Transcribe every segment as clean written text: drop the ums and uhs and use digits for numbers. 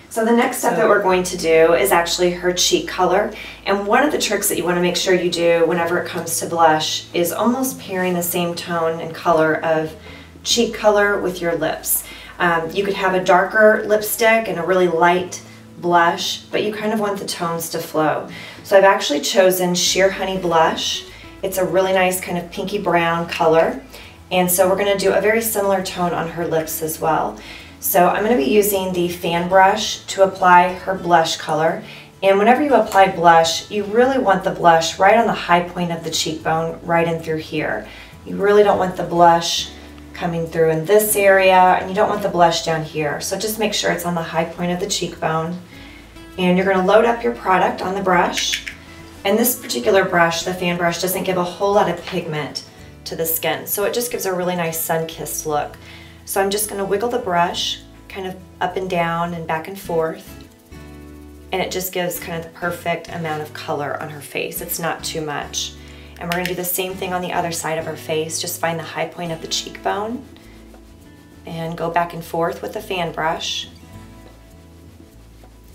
So the next step that we're going to do is actually her cheek color. And one of the tricks that you want to make sure you do whenever it comes to blush is almost pairing the same tone and color of cheek color with your lips. You could have a darker lipstick and a really light blush, but you kind of want the tones to flow. So I've actually chosen Sheer Honey Blush. It's a really nice kind of pinky brown color. And so we're going to do a very similar tone on her lips as well. So I'm going to be using the fan brush to apply her blush color. And whenever you apply blush, you really want the blush right on the high point of the cheekbone, right in through here. You really don't want the blush coming through in this area, and you don't want the blush down here. So just make sure it's on the high point of the cheekbone. And you're going to load up your product on the brush. And this particular brush, the fan brush, doesn't give a whole lot of pigment to the skin. So it just gives a really nice sun-kissed look. So I'm just going to wiggle the brush kind of up and down and back and forth, and it just gives kind of the perfect amount of color on her face. It's not too much. And we're going to do the same thing on the other side of her face. Just find the high point of the cheekbone and go back and forth with the fan brush.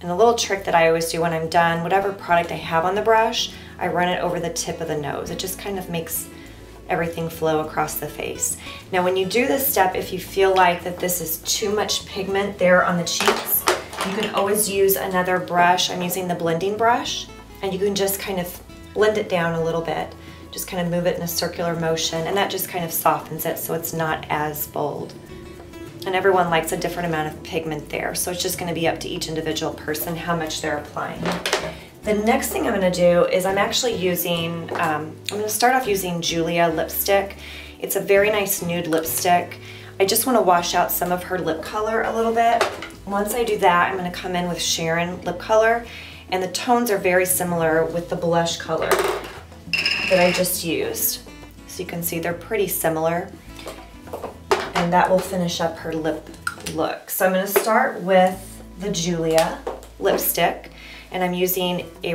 And a little trick that I always do when I'm done, whatever product I have on the brush, I run it over the tip of the nose. It just kind of makes everything flow across the face. Now when you do this step, if you feel like that this is too much pigment there on the cheeks, you can always use another brush. I'm using the blending brush, and you can just kind of blend it down a little bit. Just kind of move it in a circular motion, and that just kind of softens it so it's not as bold. And everyone likes a different amount of pigment there, so it's just going to be up to each individual person how much they're applying. The next thing I'm going to do is I'm actually using, I'm going to start off using Julia lipstick. It's a very nice nude lipstick. I just want to wash out some of her lip color a little bit. Once I do that, I'm going to come in with Sharon lip color, and the tones are very similar with the blush color that I just used. So you can see they're pretty similar, and that will finish up her lip look. So I'm going to start with the Julia lipstick. And I'm using a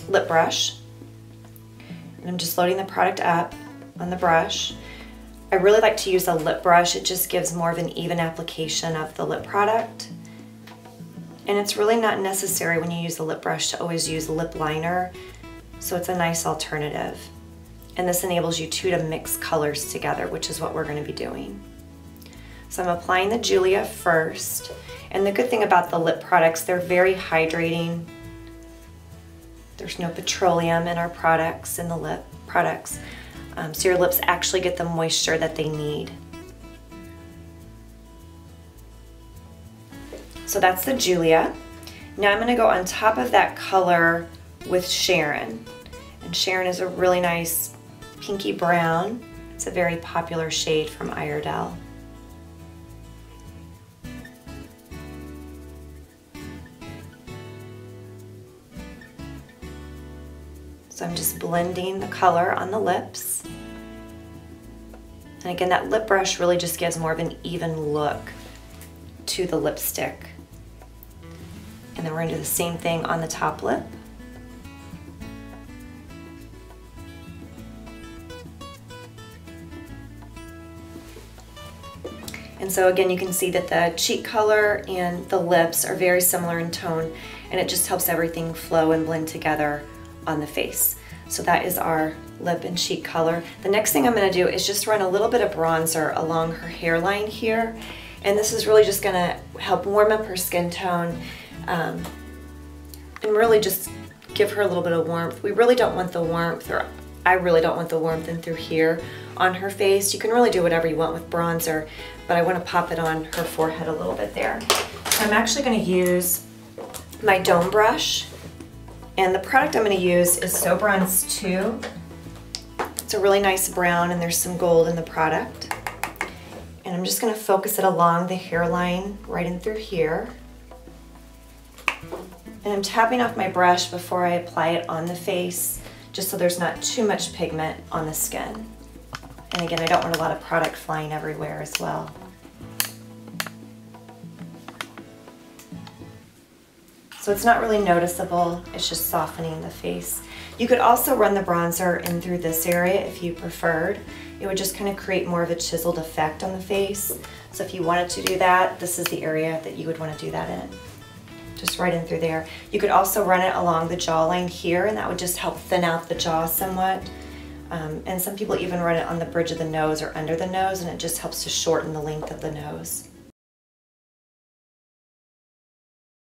lip brush, and I'm just loading the product up on the brush. I really like to use a lip brush. It just gives more of an even application of the lip product. And it's really not necessary when you use the lip brush to always use a lip liner, so it's a nice alternative. And this enables you to mix colors together, which is what we're going to be doing. So I'm applying the Julia first. And the good thing about the lip products, they're very hydrating. There's no petroleum in our products, in the lip products. So your lips actually get the moisture that they need. So that's the Julia. Now I'm going to go on top of that color with Sharon. And Sharon is a really nice pinky brown. It's a very popular shade from Iredale. So I'm just blending the color on the lips. And again, that lip brush really just gives more of an even look to the lipstick. And then we're going to do the same thing on the top lip. And so again, you can see that the cheek color and the lips are very similar in tone, and it just helps everything flow and blend together on the face. So that is our lip and cheek color. The next thing I'm going to do is just run a little bit of bronzer along her hairline here, and this is really just going to help warm up her skin tone and really just give her a little bit of warmth. We really don't want the warmth, or I really don't want the warmth in through here on her face. You can really do whatever you want with bronzer, but I want to pop it on her forehead a little bit there. So I'm actually going to use my dome brush. And the product I'm going to use is So Bronze 2. It's a really nice brown, and there's some gold in the product. And I'm just going to focus it along the hairline right in through here. And I'm tapping off my brush before I apply it on the face, just so there's not too much pigment on the skin. And again, I don't want a lot of product flying everywhere as well. So it's not really noticeable, it's just softening the face. You could also run the bronzer in through this area if you preferred. It would just kind of create more of a chiseled effect on the face. So if you wanted to do that, this is the area that you would want to do that in. just right in through there. You could also run it along the jawline here, and that would just help thin out the jaw somewhat. And some people even run it on the bridge of the nose or under the nose, and it just helps to shorten the length of the nose.